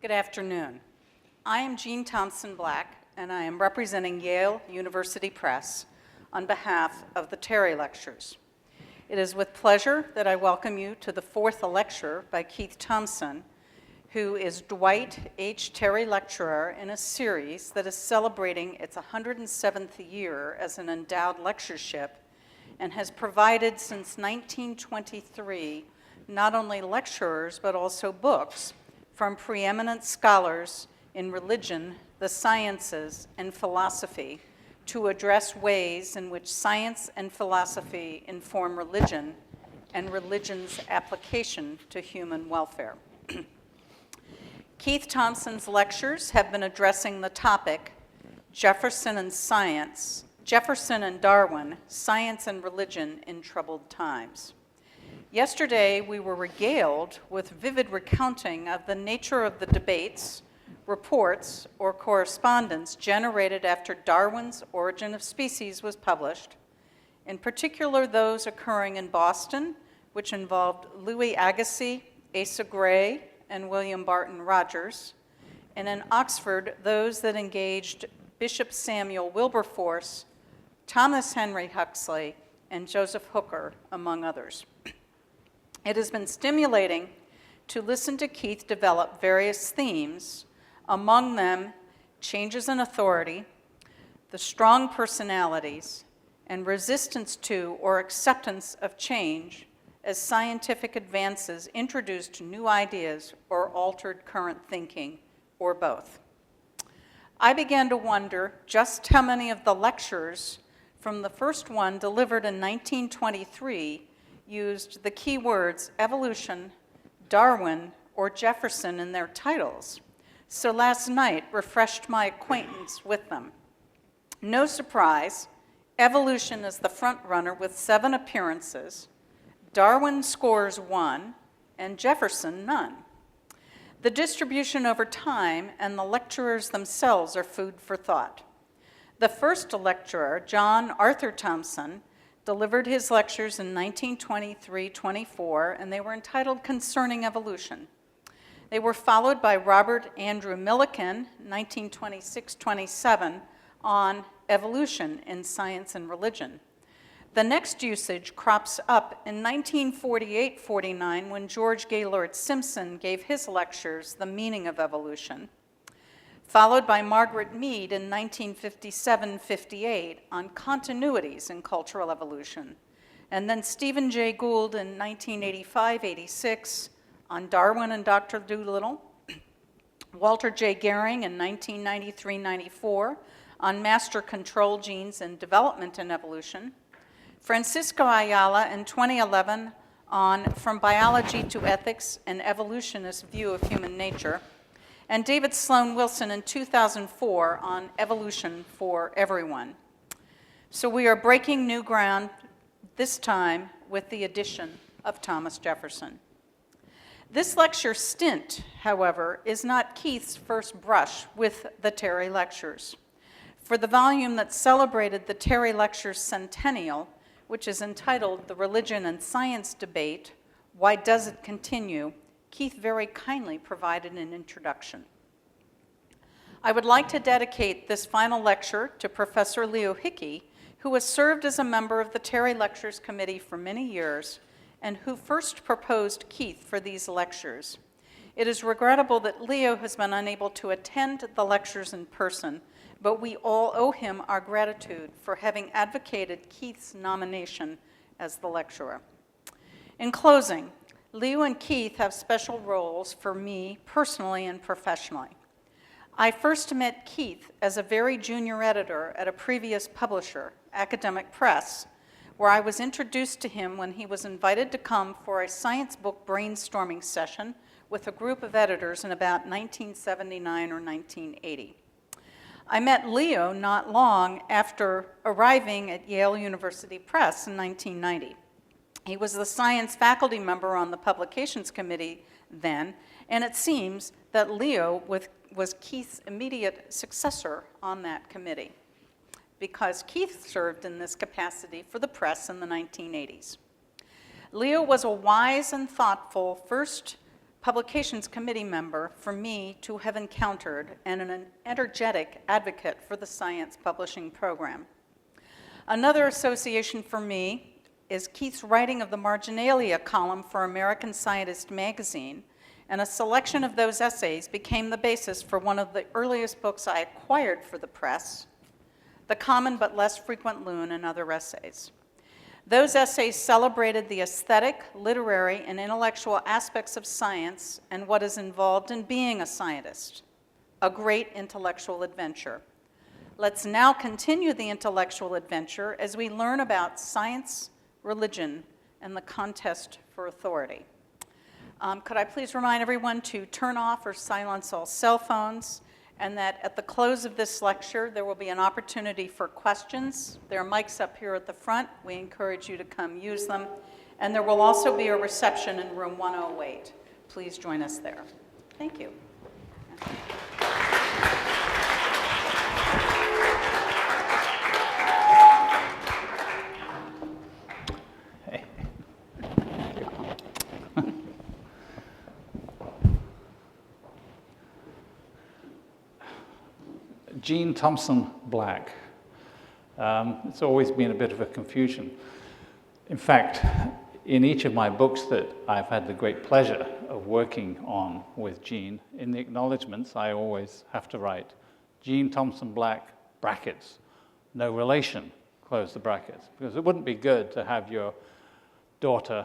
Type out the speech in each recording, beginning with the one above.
Good afternoon. I am Jean Thomson Black, and I am representing Yale University Press on behalf of the Terry Lectures. It is with pleasure that I welcome you to the fourth lecture by Keith Thomson, who is Dwight H. Terry Lecturer in a series that is celebrating its 107th year as an endowed lectureship and has provided since 1923 not only lecturers but also books from preeminent scholars in religion, the sciences, and philosophy to address ways in which science and philosophy inform religion and religion's application to human welfare. Keith Thomson's lectures have been addressing the topic Jefferson and Darwin, Science and Religion in Troubled Times. Yesterday, we were regaled with vivid recounting of the nature of the debates, reports, or correspondence generated after Darwin's Origin of Species was published, in particular those occurring in Boston, which involved Louis Agassiz, Asa Gray, and William Barton Rogers, and in Oxford, those that engaged Bishop Samuel Wilberforce, Thomas Henry Huxley, and Joseph Hooker, among others. It has been stimulating to listen to Keith develop various themes, among them changes in authority, the strong personalities, and resistance to or acceptance of change as scientific advances introduced new ideas or altered current thinking, or both. I began to wonder just how many of the lectures from the first one delivered in 1923 used the keywords evolution, Darwin, or Jefferson in their titles. So last night refreshed my acquaintance with them. No surprise, evolution is the front runner with 7 appearances, Darwin scores 1, and Jefferson none. The distribution over time and the lecturers themselves are food for thought. The first lecturer, John Arthur Thomson, delivered his lectures in 1923-24, and they were entitled Concerning Evolution. They were followed by Robert Andrew Millikan, 1926-27, on Evolution in Science and Religion. The next usage crops up in 1948-49 when George Gaylord Simpson gave his lectures, The Meaning of Evolution, followed by Margaret Mead in 1957-58 on Continuities in Cultural Evolution, and then Stephen Jay Gould in 1985-86 on Darwin and Dr. Dolittle, Walter J. Gehring in 1993-94 on Master Control Genes and Development in Evolution, Francisco Ayala in 2011 on From Biology to Ethics, an Evolutionist View of Human Nature, and David Sloan Wilson in 2004 on Evolution for Everyone. So we are breaking new ground, this time with the addition of Thomas Jefferson. This lecture stint, however, is not Keith's first brush with the Terry Lectures. For the volume that celebrated the Terry Lectures centennial, which is entitled The Religion and Science Debate, Why Does It Continue?, Keith very kindly provided an introduction. I would like to dedicate this final lecture to Professor Leo Hickey, who has served as a member of the Terry Lectures Committee for many years and who first proposed Keith for these lectures. It is regrettable that Leo has been unable to attend the lectures in person, but we all owe him our gratitude for having advocated Keith's nomination as the lecturer. In closing, Leo and Keith have special roles for me personally and professionally. I first met Keith as a very junior editor at a previous publisher, Academic Press, where I was introduced to him when he was invited to come for a science book brainstorming session with a group of editors in about 1979 or 1980. I met Leo not long after arriving at Yale University Press in 1990. He was the science faculty member on the publications committee then, and it seems that Leo was Keith's immediate successor on that committee, because Keith served in this capacity for the press in the 1980s. Leo was a wise and thoughtful first Publications Committee member for me to have encountered and an energetic advocate for the science publishing program. Another association for me is Keith's writing of the Marginalia column for American Scientist magazine, and a selection of those essays became the basis for one of the earliest books I acquired for the press, The Common But Less Frequent Loon and Other Essays. Those essays celebrated the aesthetic, literary, and intellectual aspects of science and what is involved in being a scientist, a great intellectual adventure. Let's now continue the intellectual adventure as we learn about science, religion, and the contest for authority. Could I please remind everyone to turn off or silence all cell phones, and that at the close of this lecture, there will be an opportunity for questions. There are mics up here at the front. We encourage you to come use them. And there will also be a reception in room 108. Please join us there. Thank you. Jean Thomson Black. It's always been a bit of a confusion. In fact, in each of my books that I've had the great pleasure of working on with Jean, in the acknowledgements I always have to write Jean Thomson Black, brackets, no relation, close the brackets, because it wouldn't be good to have your daughter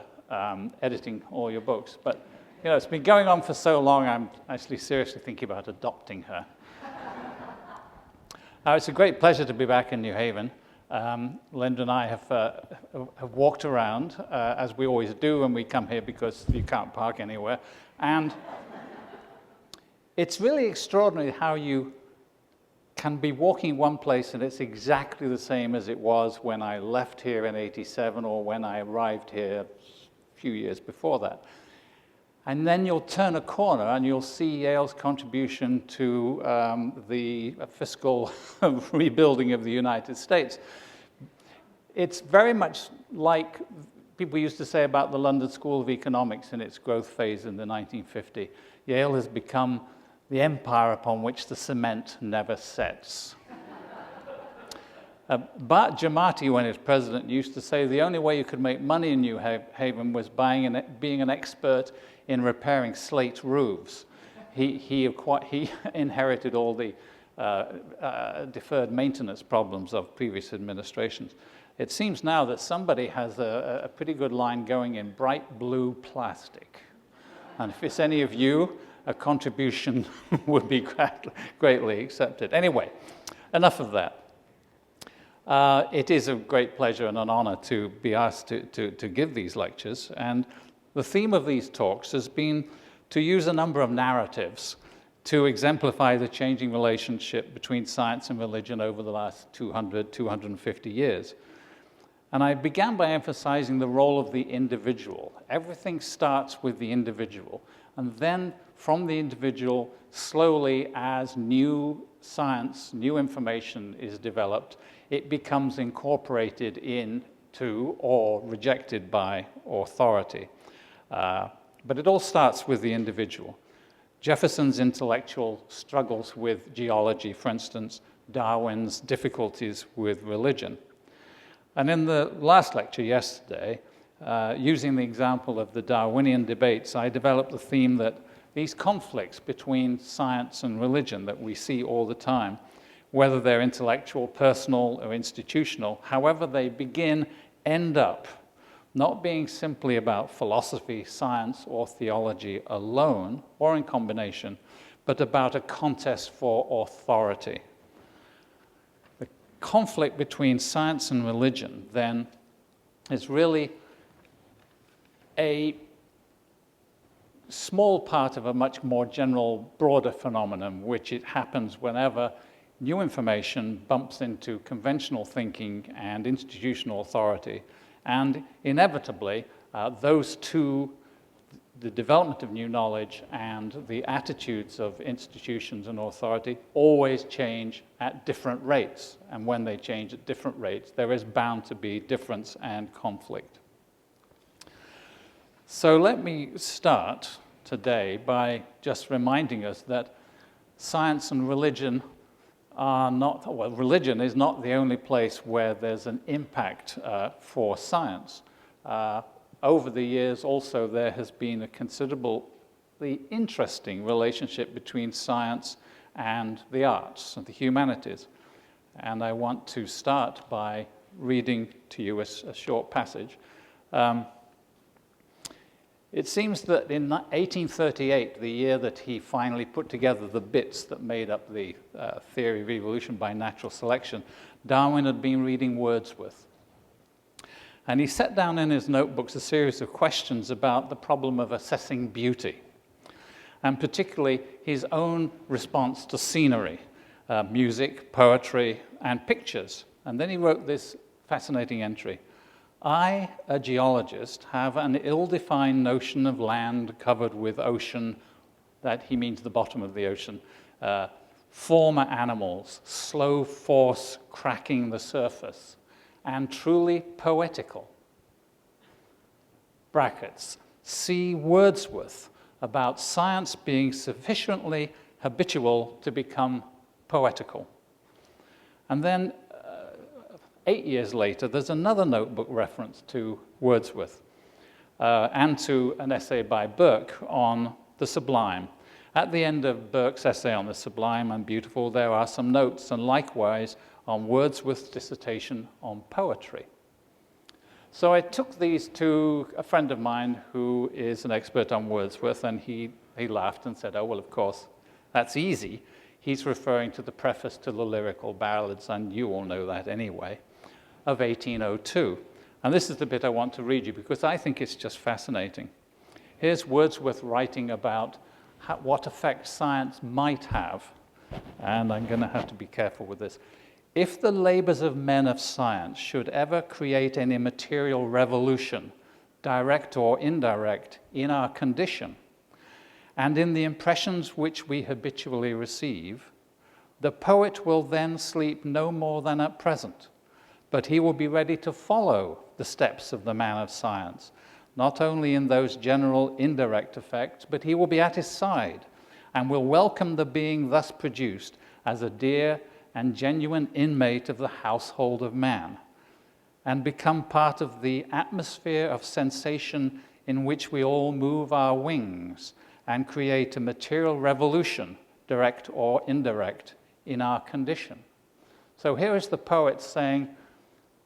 editing all your books. But you know, it's been going on for so long, I'm actually seriously thinking about adopting her. It's a great pleasure to be back in New Haven. Linda and I have walked around, as we always do when we come here because you can't park anywhere. And it's really extraordinary how you can be walking one place and it's exactly the same as it was when I left here in '87 or when I arrived here a few years before that. And then you'll turn a corner and you'll see Yale's contribution to the fiscal rebuilding of the United States. It's very much like people used to say about the London School of Economics in its growth phase in the 1950s. Yale has become the empire upon which the cement never sets. Bart Giamatti, when he was president, used to say the only way you could make money in New Haven was being an expert in repairing slate roofs. He inherited all the deferred maintenance problems of previous administrations. It seems now that somebody has a pretty good line going in bright blue plastic. And if it's any of you, a contribution would be greatly accepted. Anyway, enough of that. It is a great pleasure and an honor to be asked to give these lectures. And the theme of these talks has been to use a number of narratives to exemplify the changing relationship between science and religion over the last 250 years. And I began by emphasizing the role of the individual. Everything starts with the individual. And then from the individual, slowly, as new science, new information is developed, it becomes incorporated into or rejected by authority. But it all starts with the individual. Jefferson's intellectual struggles with geology, for instance, Darwin's difficulties with religion. And in the last lecture yesterday, using the example of the Darwinian debates, I developed the theme that these conflicts between science and religion that we see all the time, whether they're intellectual, personal, or institutional, however they begin, end up not being simply about philosophy, science, or theology alone, or in combination, but about a contest for authority. The conflict between science and religion, then, is really a small part of a much more general, broader phenomenon, which it happens whenever new information bumps into conventional thinking and institutional authority. And inevitably, those two, the development of new knowledge and the attitudes of institutions and authority, always change at different rates. And when they change at different rates, there is bound to be difference and conflict. So let me start today by just reminding us that science and religion are not, well, religion is not the only place where there's an impact for science. Over the years also there has been a considerably interesting relationship between science and the arts and the humanities. And I want to start by reading to you a short passage. It seems that in 1838, the year that he finally put together the bits that made up the theory of evolution by natural selection, Darwin had been reading Wordsworth. And he set down in his notebooks a series of questions about the problem of assessing beauty, and particularly his own response to scenery, music, poetry, and pictures. And then he wrote this fascinating entry. I, a geologist, have an ill-defined notion of land covered with ocean, that he means the bottom of the ocean, former animals, slow force cracking the surface, and truly poetical. Brackets, see Wordsworth about science being sufficiently habitual to become poetical. And then 8 years later, there's another notebook reference to Wordsworth and to an essay by Burke on the sublime. At the end of Burke's essay on the sublime and beautiful, there are some notes, and likewise on Wordsworth's dissertation on poetry. So I took these to a friend of mine who is an expert on Wordsworth, and he laughed and said, oh, well, of course, that's easy. He's referring to the preface to the lyrical ballads, and you all know that anyway, of 1802. And this is the bit I want to read you because I think it's just fascinating. Here's Wordsworth writing about what effect science might have, and I'm going to have to be careful with this. If the labors of men of science should ever create any material revolution, direct or indirect, in our condition, and in the impressions which we habitually receive, the poet will then sleep no more than at present, but he will be ready to follow the steps of the man of science, not only in those general indirect effects, but he will be at his side and will welcome the being thus produced as a dear and genuine inmate of the household of man, and become part of the atmosphere of sensation in which we all move our wings and create a material revolution, direct or indirect, in our condition. So here is the poet saying,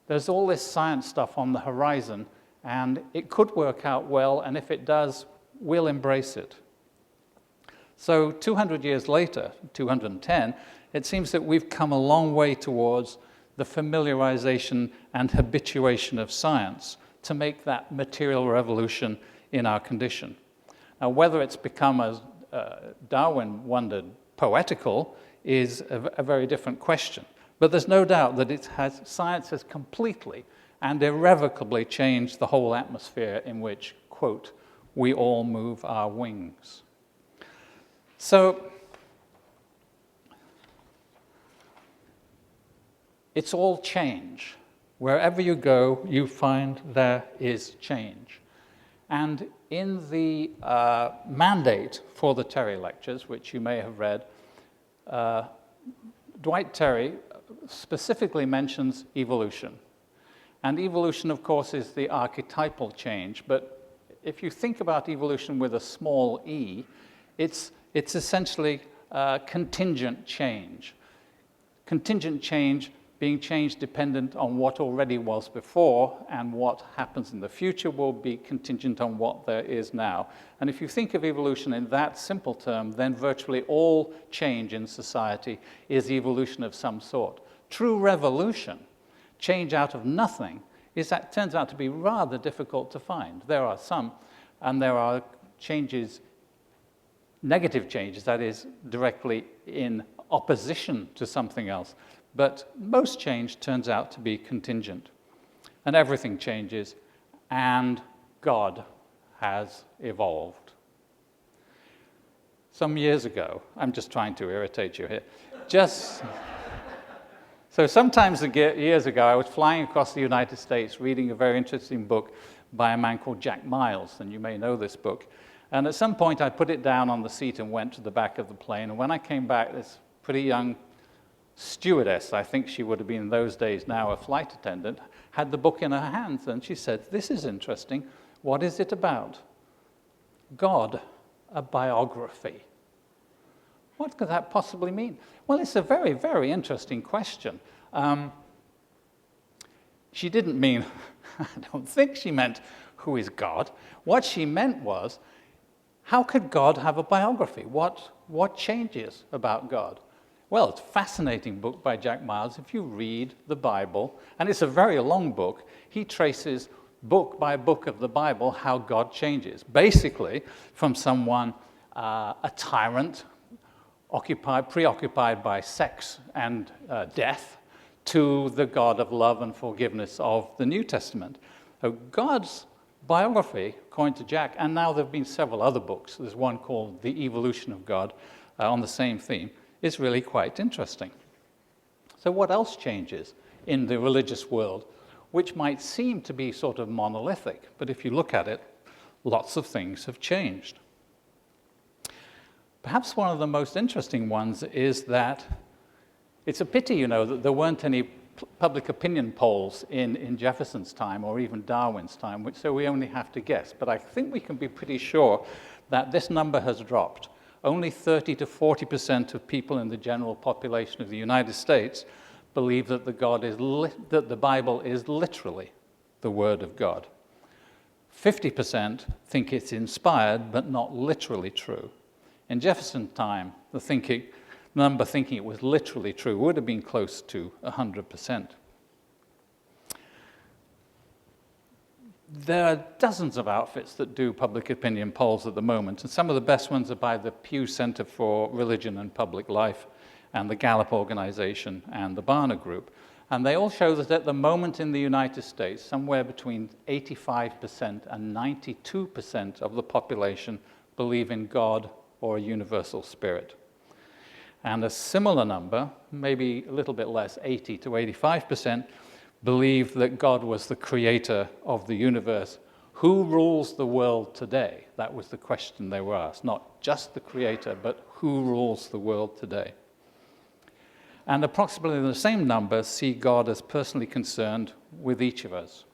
there's all this science stuff on the horizon, and it could work out well, and if it does, we'll embrace it. So 200 years later, 210, it seems that we've come a long way towards the familiarization and habituation of science to make that material revolution in our condition. Now, whether it's become, as Darwin wondered, poetical is a very different question. But there's no doubt that science has completely and irrevocably changed the whole atmosphere in which, quote, we all move our wings. So it's all change. Wherever you go, you find there is change. And in the mandate for the Terry Lectures, which you may have read, Dwight Terry specifically mentions evolution. And evolution, of course, is the archetypal change. But if you think about evolution with a small e, it's essentially contingent change. Contingent change being change dependent on what already was before, and what happens in the future will be contingent on what there is now. And if you think of evolution in that simple term, then virtually all change in society is evolution of some sort. True revolution, change out of nothing, turns out to be rather difficult to find. There are some, and there are changes, negative changes, that is, directly in opposition to something else. But most change turns out to be contingent. And everything changes, and God has evolved. Some years ago, I'm just trying to irritate you here, so sometimes years ago, I was flying across the United States reading a very interesting book by a man called Jack Miles, and you may know this book. And at some point, I put it down on the seat and went to the back of the plane. And when I came back, this pretty young stewardess, I think she would have been in those days now a flight attendant, had the book in her hands. And she said, "This is interesting. What is it about?" "God, a biography." What could that possibly mean? Well, it's a very, very interesting question. She didn't mean, I don't think she meant, who is God? What she meant was, how could God have a biography? What changes about God? Well, it's a fascinating book by Jack Miles. If you read the Bible, and it's a very long book, he traces book by book of the Bible how God changes. Basically, from someone, a tyrant, preoccupied by sex and death, to the God of love and forgiveness of the New Testament. So God's biography, according to Jack, and now there have been several other books, there's one called The Evolution of God on the same theme, is really quite interesting. So what else changes in the religious world, which might seem to be sort of monolithic, but if you look at it, lots of things have changed. Perhaps one of the most interesting ones is that it's a pity, that there weren't any public opinion polls in Jefferson's time or even Darwin's time, so we only have to guess. But I think we can be pretty sure that this number has dropped. Only 30 to 40% of people in the general population of the United States believe that the Bible is literally the Word of God. 50% think it's inspired but not literally true. In Jefferson's time, the number thinking it was literally true would have been close to 100%. There are dozens of outfits that do public opinion polls at the moment, and some of the best ones are by the Pew Center for Religion and Public Life and the Gallup Organization and the Barna Group. And they all show that at the moment in the United States, somewhere between 85% and 92% of the population believe in God or a universal spirit. And a similar number, maybe a little bit less, 80 to 85%, believe that God was the creator of the universe. Who rules the world today? That was the question they were asked. Not just the creator, but who rules the world today? And approximately the same number see God as personally concerned with each of us.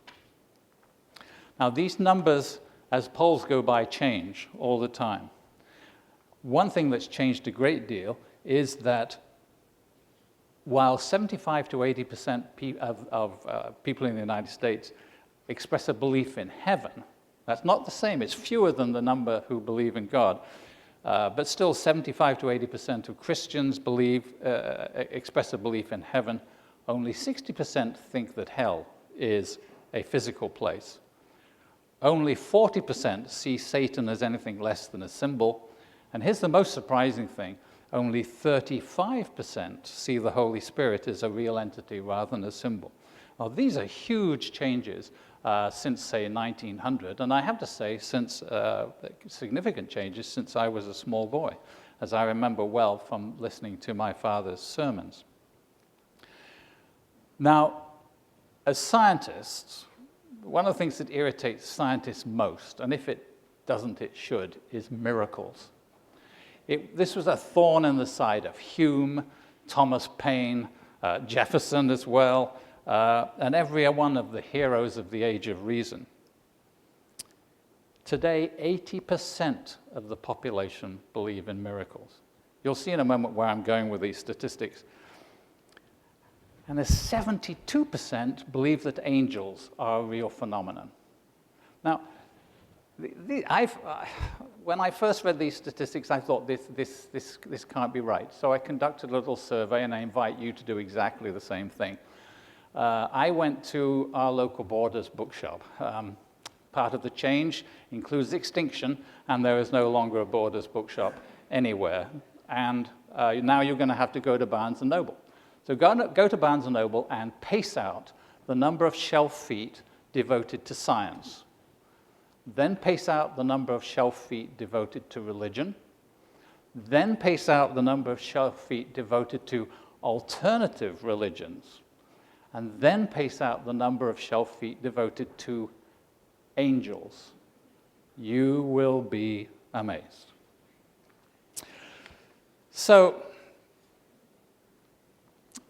Now, these numbers, as polls go by, change all the time. One thing that's changed a great deal is that while 75 to 80% of people in the United States express a belief in heaven, that's not the same. It's fewer than the number who believe in God. But still 75 to 80% of Christians express a belief in heaven. Only 60% think that hell is a physical place. Only 40% see Satan as anything less than a symbol. And here's the most surprising thing. Only 35% see the Holy Spirit as a real entity rather than a symbol. Now, these are huge changes since, say, 1900, and I have to say, significant changes since I was a small boy, as I remember well from listening to my father's sermons. Now, as scientists, one of the things that irritates scientists most, and if it doesn't, it should, is miracles. This was a thorn in the side of Hume, Thomas Paine, Jefferson as well, and every one of the heroes of the Age of Reason. Today, 80% of the population believe in miracles. You'll see in a moment where I'm going with these statistics. And there's 72% believe that angels are a real phenomenon. Now, when I first read these statistics, I thought this can't be right. So I conducted a little survey, and I invite you to do exactly the same thing. I went to our local Borders bookshop. Part of the change includes extinction, and there is no longer a Borders bookshop anywhere. And now you're going to have to go to Barnes & Noble. So go to Barnes & Noble and pace out the number of shelf feet devoted to science. Then pace out the number of shelf feet devoted to religion. Then pace out the number of shelf feet devoted to alternative religions. And then pace out the number of shelf feet devoted to angels. You will be amazed. So,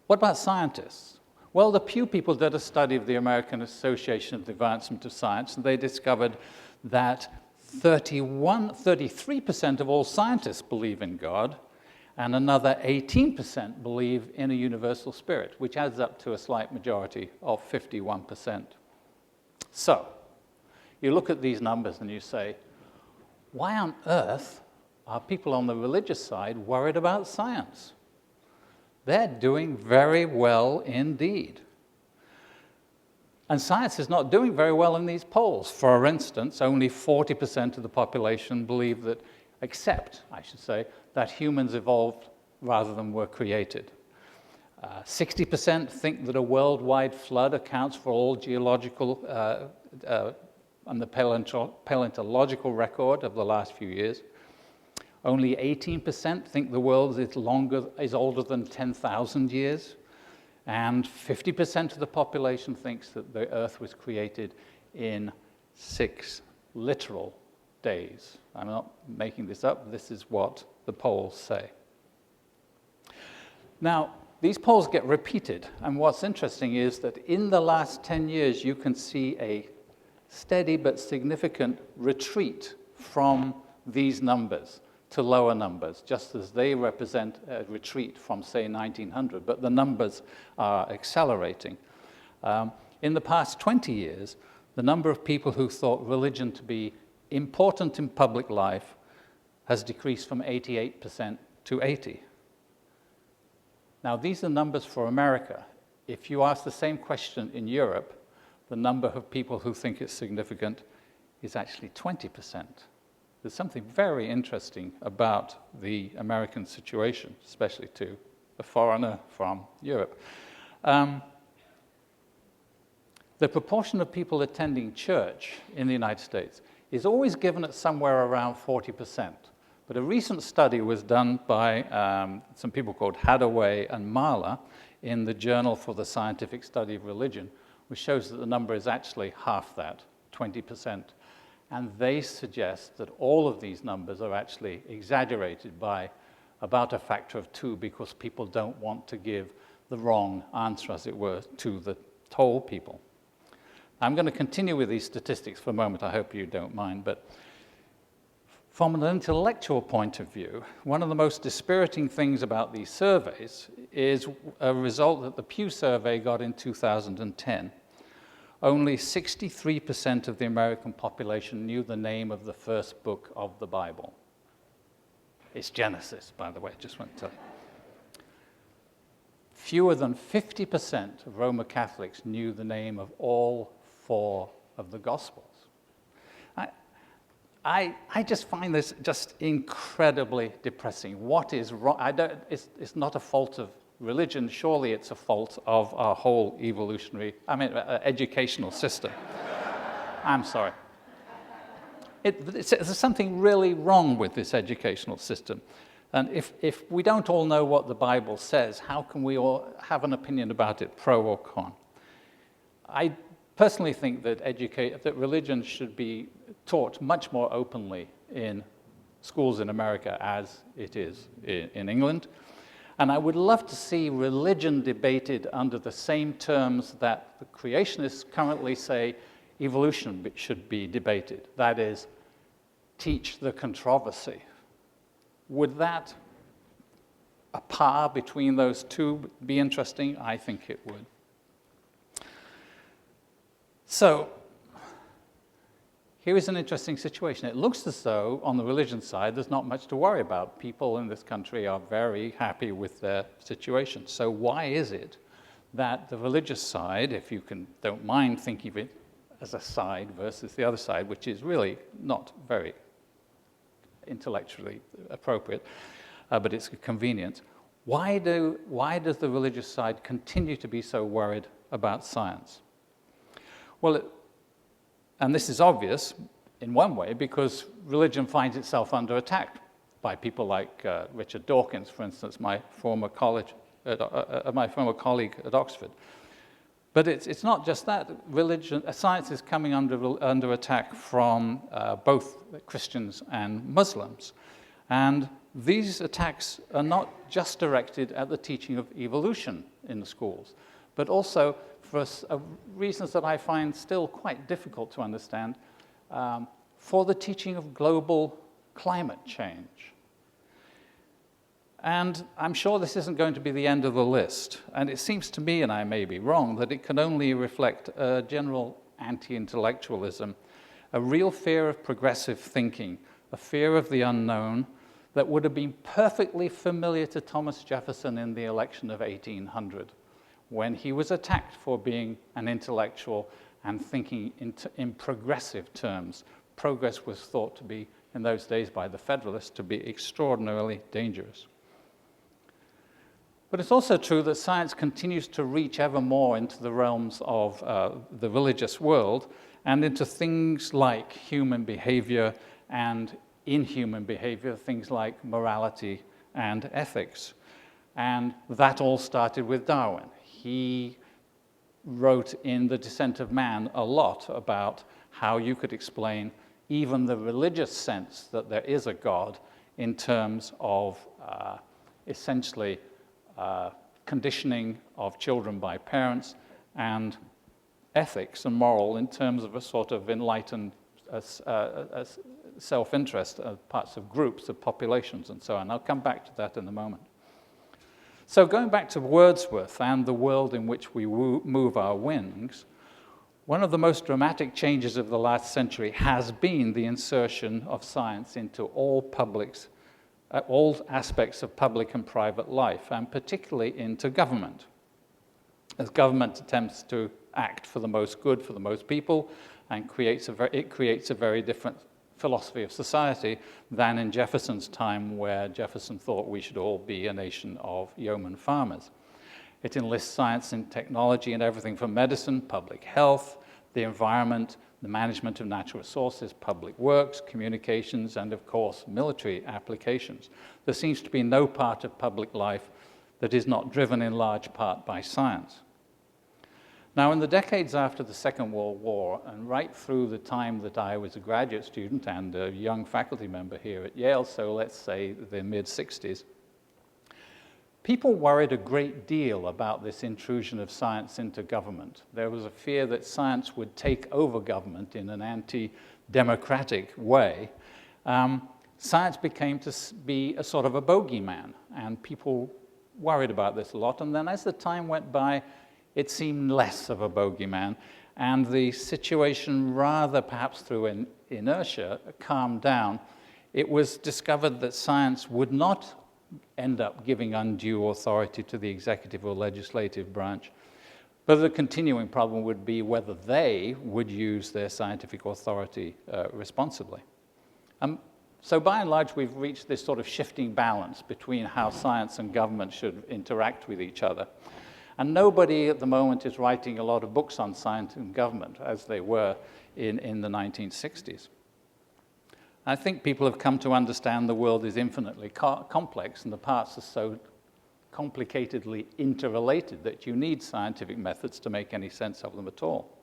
what about scientists? Well, the Pew people did a study of the American Association of the Advancement of Science, and they discovered that 33% of all scientists believe in God, and another 18% believe in a universal spirit, which adds up to a slight majority of 51%. So, you look at these numbers and you say, why on earth are people on the religious side worried about science? They're doing very well indeed. And science is not doing very well in these polls. For instance, only 40% of the population believe that, accept, I should say, that humans evolved rather than were created. 60% think that a worldwide flood accounts for all geological and the paleontological record of the last few years. Only 18% think the world is older than 10,000 years. And 50% of the population thinks that the Earth was created in 6 literal days. I'm not making this up. This is what the polls say. Now, these polls get repeated. And what's interesting is that in the last 10 years, you can see a steady but significant retreat from these numbers to lower numbers, just as they represent a retreat from, say, 1900, but the numbers are accelerating. In the past 20 years, the number of people who thought religion to be important in public life has decreased from 88% to 80%. Now, these are numbers for America. If you ask the same question in Europe, the number of people who think it's significant is actually 20%. There's something very interesting about the American situation, especially to a foreigner from Europe. The proportion of people attending church in the United States is always given at somewhere around 40%. But a recent study was done by some people called Hadaway and Mahler in the Journal for the Scientific Study of Religion, which shows that the number is actually half that, 20%. And they suggest that all of these numbers are actually exaggerated by about a factor of 2 because people don't want to give the wrong answer, as it were, to the toll people. I'm going to continue with these statistics for a moment. I hope you don't mind. But from an intellectual point of view, one of the most dispiriting things about these surveys is a result that the Pew survey got in 2010. Only 63% of the American population knew the name of the first book of the Bible. It's Genesis, by the way, just want to tell you. Fewer than 50% of Roman Catholics knew the name of all 4 of the Gospels. I just find this just incredibly depressing. What is wrong? It's not a fault of religion. Surely it's a fault of our whole educational system. I'm sorry. There's something really wrong with this educational system. And if we don't all know what the Bible says, how can we all have an opinion about it, pro or con? I personally think that religion should be taught much more openly in schools in America as it is in England. And I would love to see religion debated under the same terms that the creationists currently say evolution should be debated. That is, teach the controversy. Would that, a par between those two, be interesting? I think it would. So, here is an interesting situation. It looks as though, on the religion side, there's not much to worry about. People in this country are very happy with their situation. So why is it that the religious side, if you don't mind thinking of it as a side versus the other side, which is really not very intellectually appropriate, but it's a convenience, why does the religious side continue to be so worried about science? Well, and this is obvious in one way because religion finds itself under attack by people like Richard Dawkins, for instance, my former colleague at Oxford. But it's not just that. Science is coming under attack from both Christians and Muslims. And these attacks are not just directed at the teaching of evolution in the schools, but also for reasons that I find still quite difficult to understand, for the teaching of global climate change. And I'm sure this isn't going to be the end of the list. And it seems to me, and I may be wrong, that it can only reflect a general anti-intellectualism, a real fear of progressive thinking, a fear of the unknown that would have been perfectly familiar to Thomas Jefferson in the election of 1800, when he was attacked for being an intellectual and thinking in progressive terms. Progress was thought to be, in those days by the Federalists, to be extraordinarily dangerous. But it's also true that science continues to reach ever more into the realms of the religious world and into things like human behavior and inhuman behavior, things like morality and ethics. And that all started with Darwin. He wrote in The Descent of Man a lot about how you could explain even the religious sense that there is a God in terms of essentially conditioning of children by parents, and ethics and moral in terms of a sort of enlightened self-interest of parts of groups, of populations, and so on. I'll come back to that in a moment. So going back to Wordsworth and the world in which we move our wings, one of the most dramatic changes of the last century has been the insertion of science into all aspects of public and private life, and particularly into government. As government attempts to act for the most good for the most people, and it creates a very different philosophy of society than in Jefferson's time, where Jefferson thought we should all be a nation of yeoman farmers. It enlists science and technology in everything from medicine, public health, the environment, the management of natural resources, public works, communications, and of course, military applications. There seems to be no part of public life that is not driven in large part by science. Now, in the decades after the Second World War, and right through the time that I was a graduate student and a young faculty member here at Yale, so let's say the mid-60s, people worried a great deal about this intrusion of science into government. There was a fear that science would take over government in an anti-democratic way. Science became to be a sort of a bogeyman, and people worried about this a lot. And then as the time went by, it seemed less of a bogeyman, and the situation, rather perhaps through inertia, calmed down. It was discovered that science would not end up giving undue authority to the executive or legislative branch, but the continuing problem would be whether they would use their scientific authority responsibly. So by and large, we've reached this sort of shifting balance between how science and government should interact with each other. And nobody at the moment is writing a lot of books on science and government, as they were in the 1960s. I think people have come to understand the world is infinitely complex, and the parts are so complicatedly interrelated that you need scientific methods to make any sense of them at all.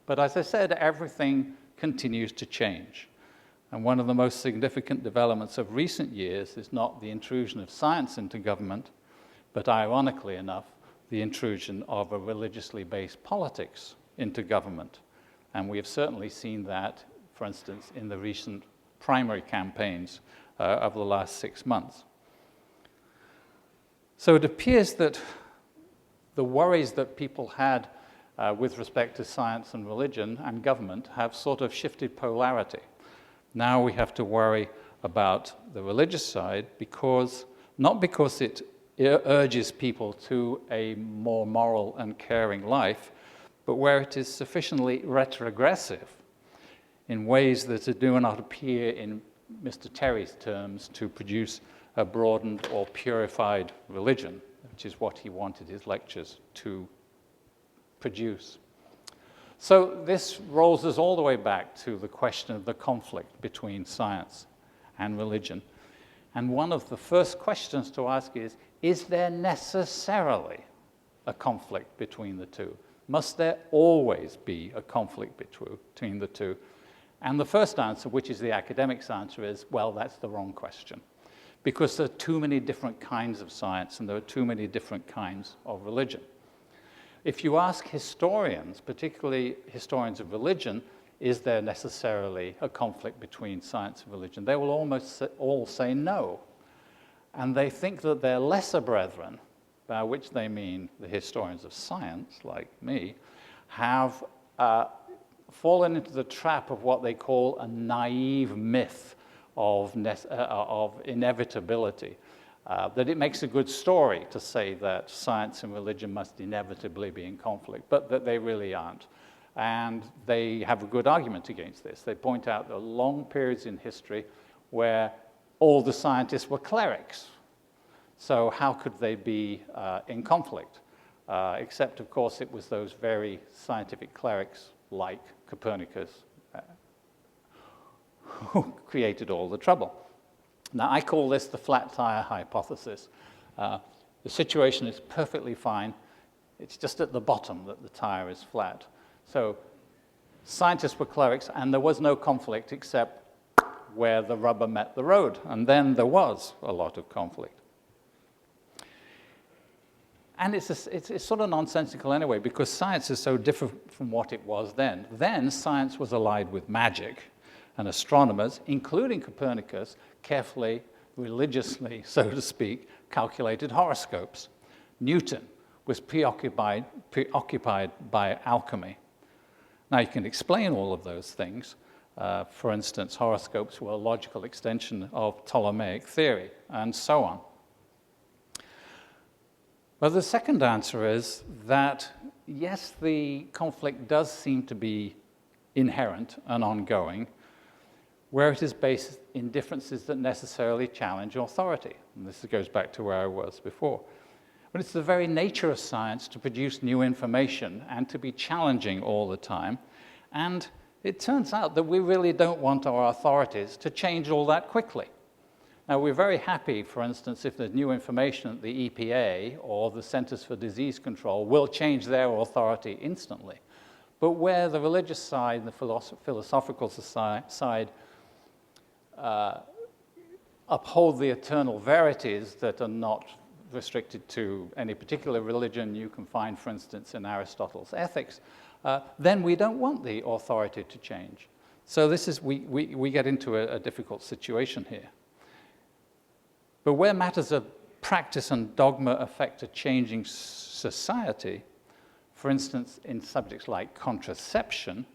But as I said, everything continues to change. And one of the most significant developments of recent years is not the intrusion of science into government, but ironically enough, the intrusion of a religiously based politics into government. And we have certainly seen that, for instance, in the recent primary campaigns of the last 6 months. So it appears that the worries that people had with respect to science and religion and government have sort of shifted polarity. Now we have to worry about the religious side not because it urges people to a more moral and caring life, but where it is sufficiently retrogressive in ways that do not appear, in Mr. Terry's terms, to produce a broadened or purified religion, which is what he wanted his lectures to produce. So this rolls us all the way back to the question of the conflict between science and religion. And one of the first questions to ask is there necessarily a conflict between the two? Must there always be a conflict between the two? And the first answer, which is the academic's answer, is, well, that's the wrong question. Because there are too many different kinds of science and there are too many different kinds of religion. If you ask historians, particularly historians of religion, is there necessarily a conflict between science and religion? They will almost all say no. And they think that their lesser brethren, by which they mean the historians of science, like me, have fallen into the trap of what they call a naive myth of inevitability. That it makes a good story to say that science and religion must inevitably be in conflict, but that they really aren't. And they have a good argument against this. They point out the long periods in history where all the scientists were clerics. So how could they be in conflict? Except, of course, it was those very scientific clerics like Copernicus who created all the trouble. Now, I call this the flat tire hypothesis. The situation is perfectly fine. It's just at the bottom that the tire is flat. So scientists were clerics, and there was no conflict except where the rubber met the road. And then there was a lot of conflict. And it's sort of nonsensical anyway, because science is so different from what it was then. Then science was allied with magic, and astronomers, including Copernicus, carefully, religiously, so to speak, calculated horoscopes. Newton was preoccupied by alchemy. Now, you can explain all of those things. For instance, horoscopes were a logical extension of Ptolemaic theory, and so on. Well, the second answer is that, yes, the conflict does seem to be inherent and ongoing, where it is based in differences that necessarily challenge authority. And this goes back to where I was before. But it's the very nature of science to produce new information and to be challenging all the time. And it turns out that we really don't want our authorities to change all that quickly. Now, we're very happy, for instance, if there's new information at the EPA or the Centers for Disease Control will change their authority instantly. But where the religious side and the philosophical side uphold the eternal verities that are not restricted to any particular religion you can find, for instance, in Aristotle's Ethics, then we don't want the authority to change. So this is, we get into a difficult situation here. But where matters of practice and dogma affect a changing society, for instance, in subjects like contraception,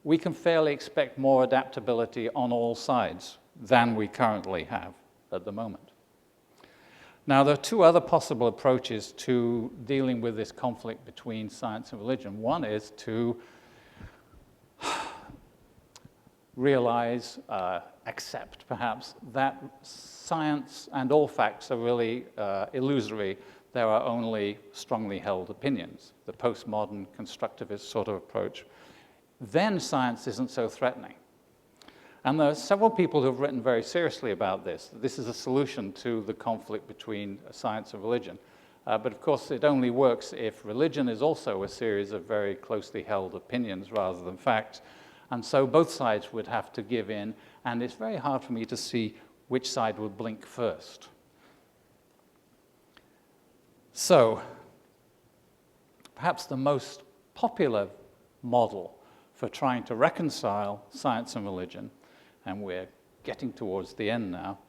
we can fairly expect more adaptability on all sides than we currently have at the moment. Now, there are two other possible approaches to dealing with this conflict between science and religion. One is to realize, accept perhaps, that science and all facts are really illusory. There are only strongly held opinions, the postmodern constructivist sort of approach. Then science isn't so threatening. And there are several people who have written very seriously about this. This is a solution to the conflict between science and religion. But of course, it only works if religion is also a series of very closely held opinions rather than facts. And so both sides would have to give in, and it's very hard for me to see which side would blink first. So, perhaps the most popular model for trying to reconcile science and religion, and we're getting towards the end now,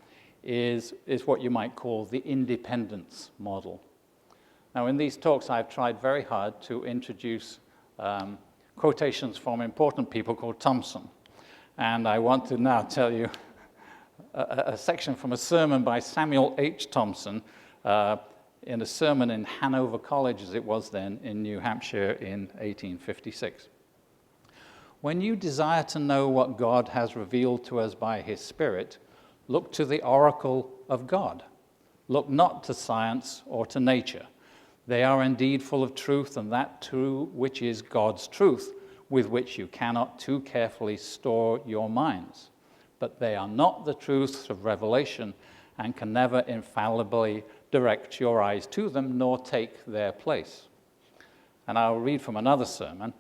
is what you might call the independence model. Now, in these talks, I've tried very hard to introduce quotations from important people called Thomson. And I want to now tell you a section from a sermon by Samuel H. Thomson in a sermon in Hanover College, as it was then, in New Hampshire in 1856. When you desire to know what God has revealed to us by his Spirit, look to the oracle of God. Look not to science or to nature. They are indeed full of truth, and that too which is God's truth, with which you cannot too carefully store your minds. But they are not the truths of revelation, and can never infallibly direct your eyes to them, nor take their place. And I'll read from another sermon.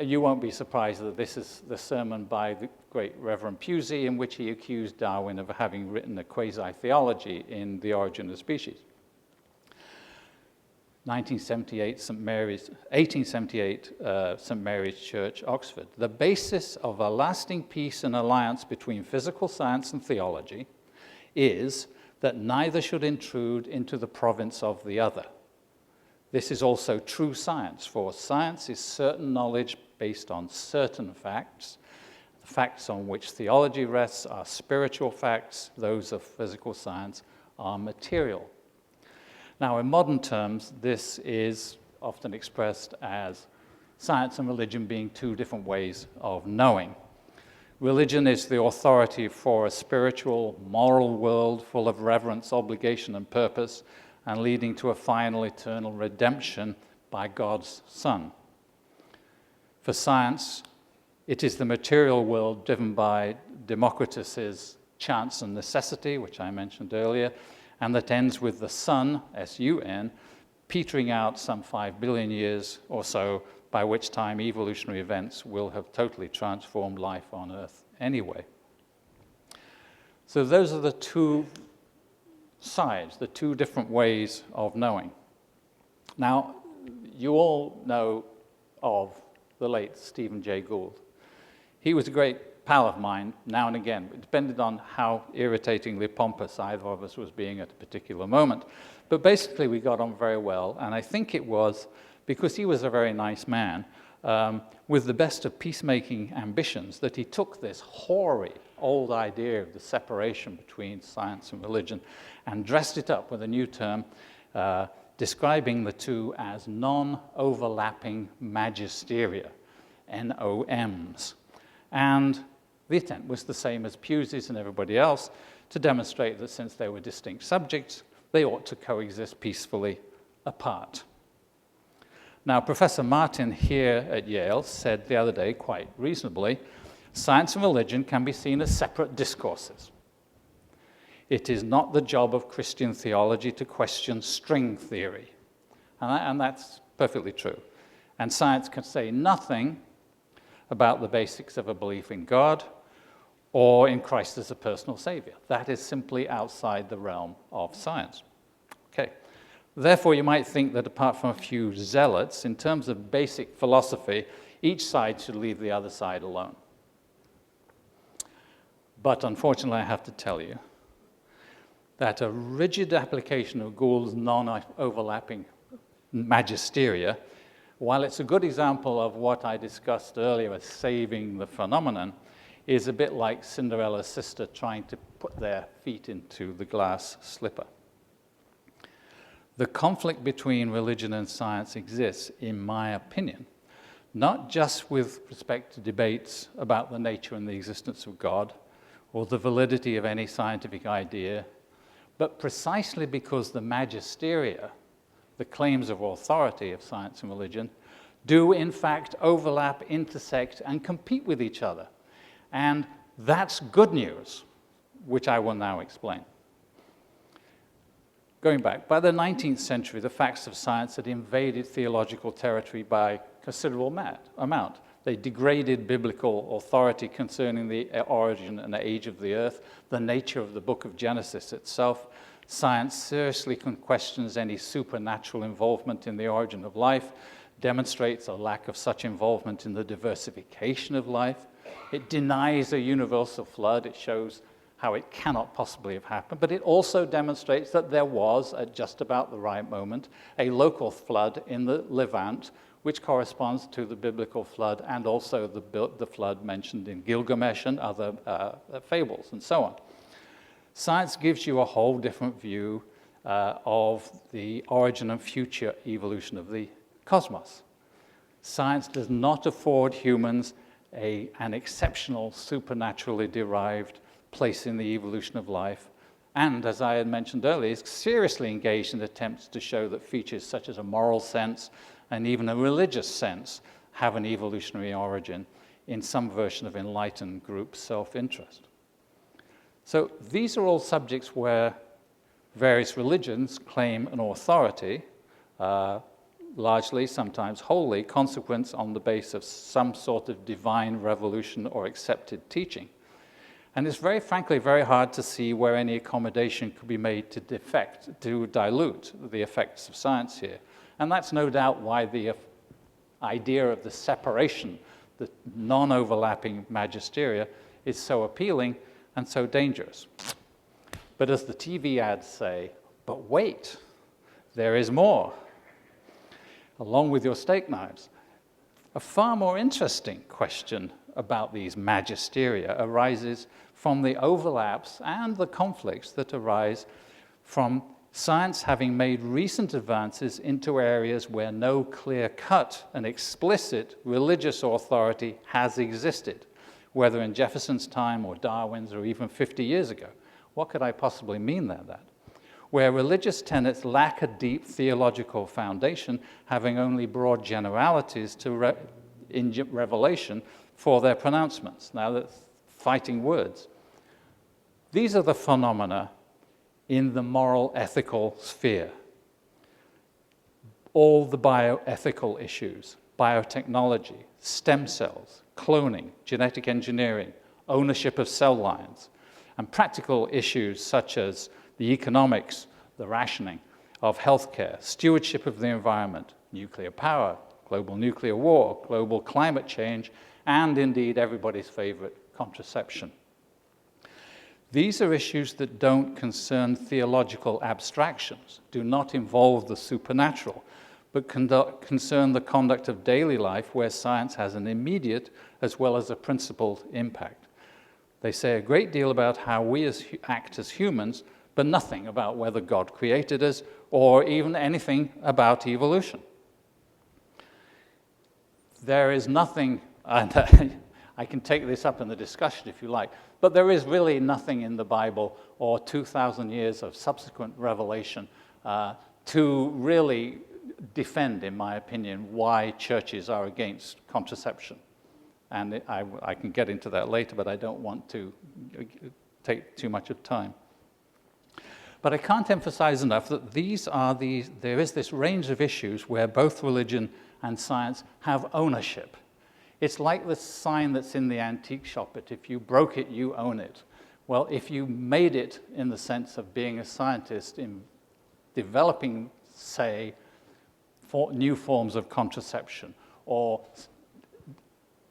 You won't be surprised that this is the sermon by the great Reverend Pusey, in which he accused Darwin of having written a quasi-theology in The Origin of Species. 1878, St. Mary's Church, Oxford. The basis of a lasting peace and alliance between physical science and theology is that neither should intrude into the province of the other. This is also true science, for science is certain knowledge based on certain facts. The facts on which theology rests are spiritual facts, those of physical science are material. Now, in modern terms, this is often expressed as science and religion being two different ways of knowing. Religion is the authority for a spiritual, moral world full of reverence, obligation, and purpose, and leading to a final eternal redemption by God's Son. For science, it is the material world driven by Democritus's chance and necessity, which I mentioned earlier, and that ends with the sun, S-U-N, petering out some 5 billion years or so, by which time evolutionary events will have totally transformed life on Earth anyway. So those are the two sides, the two different ways of knowing. Now, you all know of the late Stephen Jay Gould. He was a great pal of mine now and again. It depended on how irritatingly pompous either of us was being at a particular moment. But basically, we got on very well, and I think it was because he was a very nice man, with the best of peacemaking ambitions, that he took this hoary old idea of the separation between science and religion and dressed it up with a new term, describing the two as non-overlapping magisteria, NOMs. And the attempt was the same as Pusey's and everybody else, to demonstrate that since they were distinct subjects, they ought to coexist peacefully apart. Now, Professor Martin here at Yale said the other day, quite reasonably, science and religion can be seen as separate discourses. It is not the job of Christian theology to question string theory. And that's perfectly true. And science can say nothing about the basics of a belief in God or in Christ as a personal savior. That is simply outside the realm of science. Okay. Therefore, you might think that apart from a few zealots, in terms of basic philosophy, each side should leave the other side alone. But unfortunately, I have to tell you that a rigid application of Gould's non-overlapping magisteria, while it's a good example of what I discussed earlier as saving the phenomenon, is a bit like Cinderella's sister trying to put their feet into the glass slipper. The conflict between religion and science exists, in my opinion, not just with respect to debates about the nature and the existence of God or the validity of any scientific idea, but precisely because the magisteria, the claims of authority of science and religion, do in fact overlap, intersect, and compete with each other. And that's good news, which I will now explain. Going back, by the 19th century, the facts of science had invaded theological territory by considerable amount. They degraded biblical authority concerning the origin and age of the earth, the nature of the book of Genesis itself. Science seriously questions any supernatural involvement in the origin of life, demonstrates a lack of such involvement in the diversification of life. It denies a universal flood. It shows how it cannot possibly have happened, but it also demonstrates that there was, at just about the right moment, a local flood in the Levant, which corresponds to the biblical flood and also the flood mentioned in Gilgamesh and other fables and so on. Science gives you a whole different view of the origin and future evolution of the cosmos. Science does not afford humans an exceptional, supernaturally derived place in the evolution of life, and, as I had mentioned earlier, is seriously engaged in attempts to show that features such as a moral sense and even a religious sense have an evolutionary origin in some version of enlightened group self-interest. So these are all subjects where various religions claim an authority, largely, sometimes wholly, consequence on the basis of some sort of divine revolution or accepted teaching. And it's very frankly very hard to see where any accommodation could be made to dilute the effects of science here. And that's no doubt why the idea of the separation, the non-overlapping magisteria, is so appealing and so dangerous. But as the TV ads say, but wait, there is more. Along with your steak knives. A far more interesting question about these magisteria arises from the overlaps and the conflicts that arise from science having made recent advances into areas where no clear-cut and explicit religious authority has existed, whether in Jefferson's time or Darwin's or even 50 years ago. What could I possibly mean by that? Where religious tenets lack a deep theological foundation, having only broad generalities in revelation for their pronouncements. Now that's fighting words. These are the phenomena in the moral ethical sphere. All the bioethical issues, biotechnology, stem cells, cloning, genetic engineering, ownership of cell lines, and practical issues such as the economics, the rationing of healthcare, stewardship of the environment, nuclear power, global nuclear war, global climate change, and indeed everybody's favorite, contraception. These are issues that don't concern theological abstractions, do not involve the supernatural, but concern the conduct of daily life where science has an immediate as well as a principled impact. They say a great deal about how we act as humans, but nothing about whether God created us or even anything about evolution. There is nothing, and I can take this up in the discussion if you like, but there is really nothing in the Bible or 2,000 years of subsequent revelation to really defend, in my opinion, why churches are against contraception. And I can get into that later, but I don't want to take too much of time. But I can't emphasize enough that there is this range of issues where both religion and science have ownership. It's like the sign that's in the antique shop, that if you broke it, you own it. Well, if you made it in the sense of being a scientist in developing, say, new forms of contraception or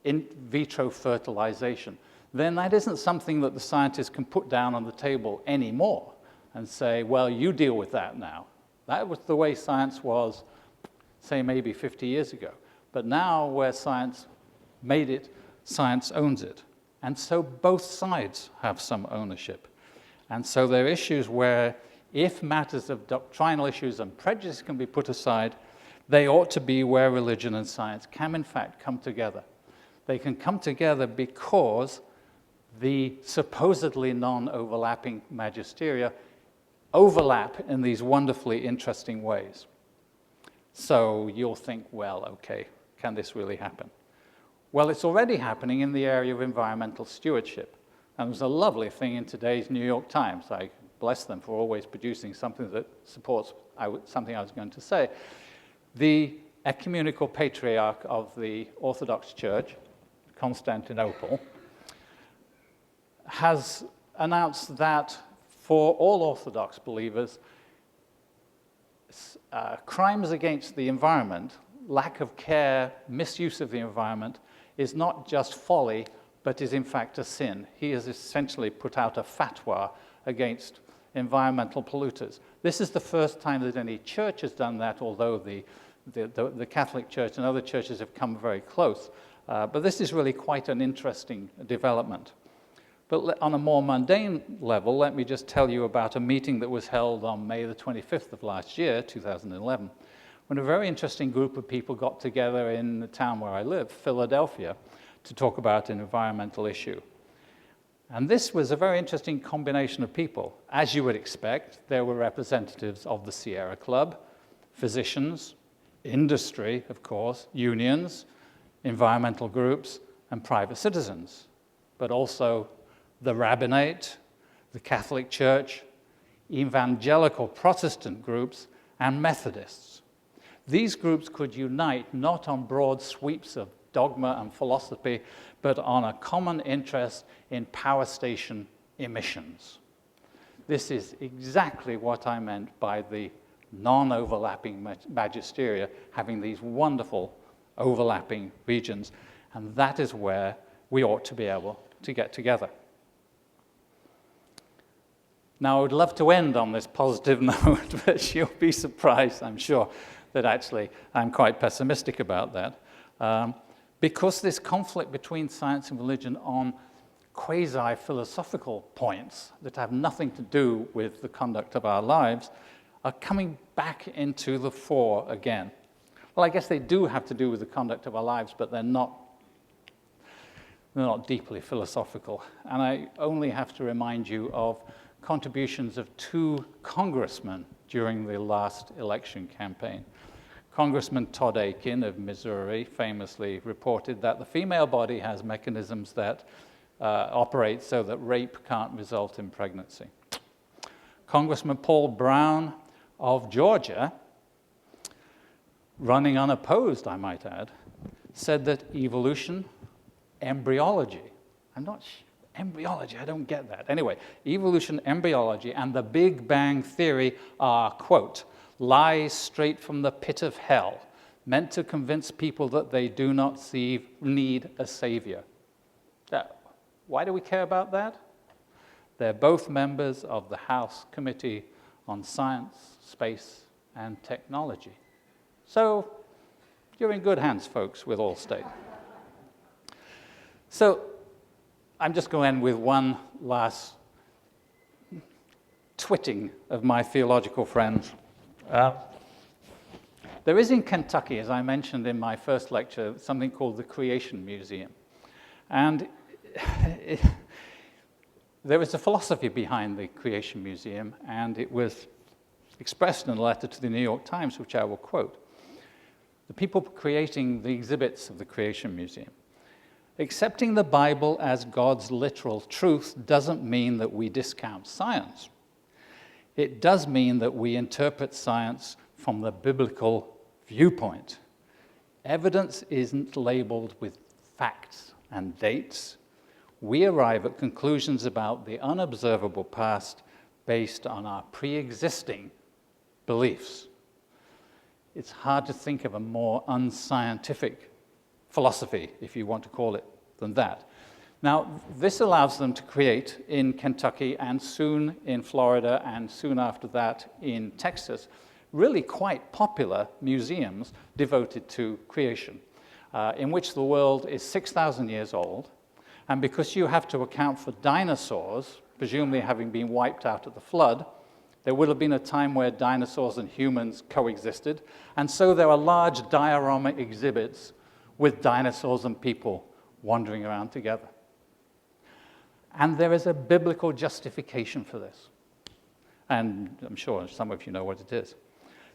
in vitro fertilization, then that isn't something that the scientists can put down on the table anymore and say, well, you deal with that now. That was the way science was, say, maybe 50 years ago. But now, where science made it, science owns it. And so both sides have some ownership. And so there are issues where, if matters of doctrinal issues and prejudice can be put aside, they ought to be where religion and science can, in fact, come together. They can come together because the supposedly non-overlapping magisteria overlap in these wonderfully interesting ways. So you'll think, well, okay, can this really happen? Well, it's already happening in the area of environmental stewardship. And there's a lovely thing in today's New York Times. I bless them for always producing something that supports something I was going to say. The ecumenical patriarch of the Orthodox Church, Constantinople, has announced that for all Orthodox believers, crimes against the environment, lack of care, misuse of the environment, is not just folly, but is in fact a sin. He has essentially put out a fatwa against environmental polluters. This is the first time that any church has done that, although the Catholic Church and other churches have come very close. But this is really quite an interesting development. But on a more mundane level, let me just tell you about a meeting that was held on May the 25th of last year, 2011, when a very interesting group of people got together in the town where I live, Philadelphia, to talk about an environmental issue. And this was a very interesting combination of people. As you would expect, there were representatives of the Sierra Club, physicians, industry, of course, unions, environmental groups, and private citizens, but also the rabbinate, the Catholic Church, evangelical Protestant groups, and Methodists. these groups could unite not on broad sweeps of dogma and philosophy, but on a common interest in power station emissions. This is exactly what I meant by the non-overlapping magisteria, having these wonderful overlapping regions, and that is where we ought to be able to get together. Now, I would love to end on this positive note, but you'll be surprised, I'm sure, that actually I'm quite pessimistic about that. Because this conflict between science and religion on quasi-philosophical points that have nothing to do with the conduct of our lives are coming back into the fore again. Well, I guess they do have to do with the conduct of our lives, but they're not deeply philosophical. And I only have to remind you of contributions of 2 congressmen during the last election campaign. Congressman Todd Akin of Missouri famously reported that the female body has mechanisms that operate so that rape can't result in pregnancy. Congressman Paul Brown of Georgia, running unopposed, I might add, said that evolution, embryology, embryology, I don't get that. Anyway, evolution, embryology, and the Big Bang Theory are, quote, lies straight from the pit of hell, meant to convince people that they do not need a savior. Why do we care about that? They're both members of the House Committee on Science, Space, and Technology. So you're in good hands, folks, with Allstate. So I'm just going to end with one last twitting of my theological friends. There is in Kentucky, as I mentioned in my first lecture, something called the Creation Museum. And there is a philosophy behind the Creation Museum, and it was expressed in a letter to the New York Times, which I will quote. The people creating the exhibits of the Creation Museum. Accepting the Bible as God's literal truth doesn't mean that we discount science. It does mean that we interpret science from the biblical viewpoint. Evidence isn't labeled with facts and dates. We arrive at conclusions about the unobservable past based on our pre-existing beliefs. It's hard to think of a more unscientific philosophy, if you want to call it, than that. Now, this allows them to create in Kentucky and soon in Florida and soon after that in Texas, really quite popular museums devoted to creation, in which the world is 6,000 years old. And because you have to account for dinosaurs, presumably having been wiped out at the flood, there would have been a time where dinosaurs and humans coexisted. And so there are large diorama exhibits with dinosaurs and people wandering around together. And there is a biblical justification for this. And I'm sure some of you know what it is.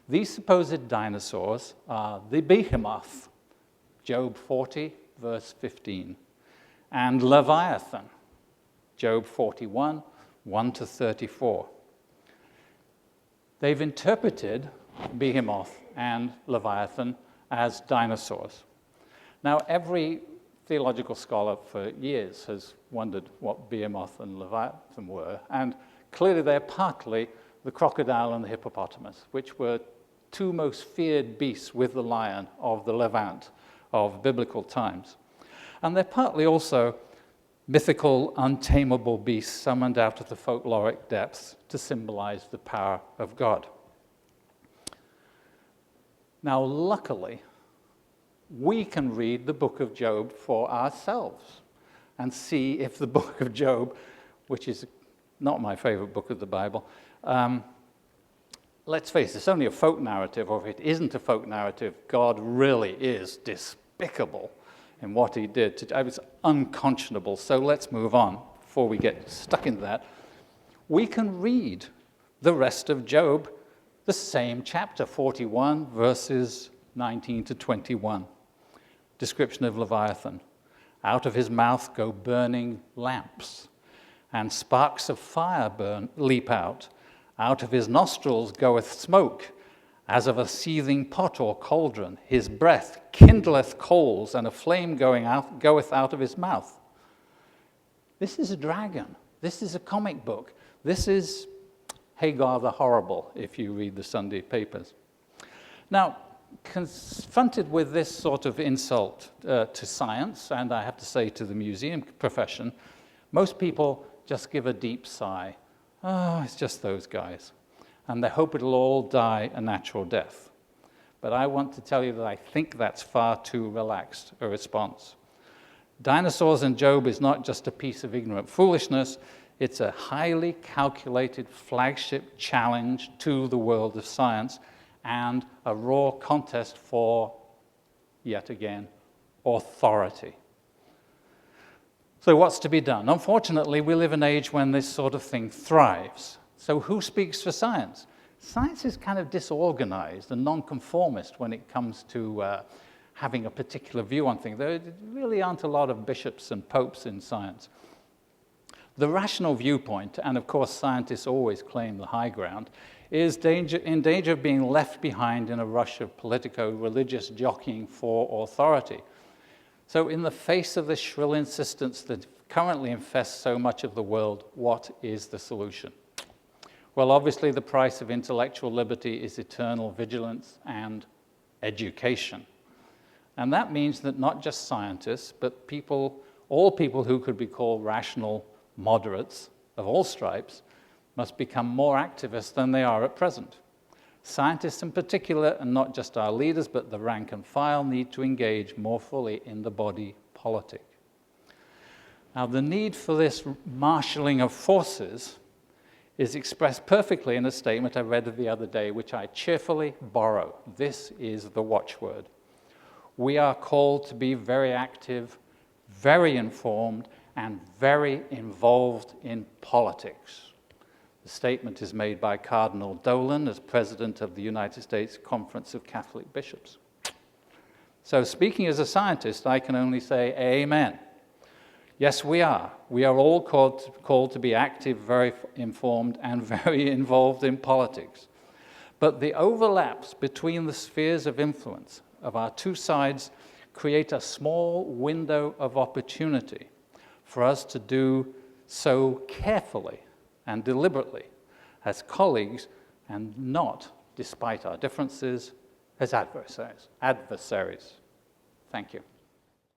These supposed dinosaurs are the behemoth, Job 40, verse 15, and Leviathan, Job 41, 1 to 34. They've interpreted behemoth and Leviathan as dinosaurs. Now, every theological scholar for years has wondered what behemoth and Leviathan were, and clearly they're partly the crocodile and the hippopotamus, which were 2 most feared beasts with the lion of the Levant of biblical times. And they're partly also mythical, untamable beasts summoned out of the folkloric depths to symbolize the power of God. Now, luckily, we can read the book of Job for ourselves and see if the book of Job, which is not my favorite book of the Bible, let's face it, it's only a folk narrative, or if it isn't a folk narrative, God really is despicable in what he did. It was unconscionable. So let's move on before we get stuck into that. We can read the rest of Job, the same chapter, 41, verses 19 to 21. Description of Leviathan. Out of his mouth go burning lamps, and sparks of fire leap out. Out of his nostrils goeth smoke, As of a seething pot or cauldron, his breath kindleth coals, and a flame goeth out of his mouth. This is a dragon. This is a comic book. This is Hagar the Horrible, if you read the Sunday papers. Now, confronted with this sort of insult to science, and I have to say to the museum profession, most people just give a deep sigh. Oh, it's just those guys. And they hope it'll all die a natural death. But I want to tell you that I think that's far too relaxed a response. Dinosaurs and Job is not just a piece of ignorant foolishness, it's a highly calculated flagship challenge to the world of science and a raw contest for, yet again, authority. So what's to be done? Unfortunately, we live in an age when this sort of thing thrives. So who speaks for science? Science is kind of disorganized and nonconformist when it comes to having a particular view on things. There really aren't a lot of bishops and popes in science. The rational viewpoint, and of course scientists always claim the high ground, is in danger of being left behind in a rush of politico-religious jockeying for authority. So in the face of the shrill insistence that currently infests so much of the world, what is the solution? Well, obviously the price of intellectual liberty is eternal vigilance and education. And that means that not just scientists, but all people who could be called rational moderates of all stripes must become more activist than they are at present. Scientists in particular, and not just our leaders, but the rank and file, need to engage more fully in the body politic. Now, the need for this marshalling of forces is expressed perfectly in a statement I read the other day, which I cheerfully borrow. This is the watchword. We are called to be very active, very informed, and very involved in politics. The statement is made by Cardinal Dolan as president of the United States Conference of Catholic Bishops. So speaking as a scientist, I can only say amen. Yes, we are. We are all called to be active, very informed, and very involved in politics. But the overlaps between the spheres of influence of our two sides create a small window of opportunity for us to do so carefully and deliberately as colleagues and not, despite our differences, as adversaries. Thank you.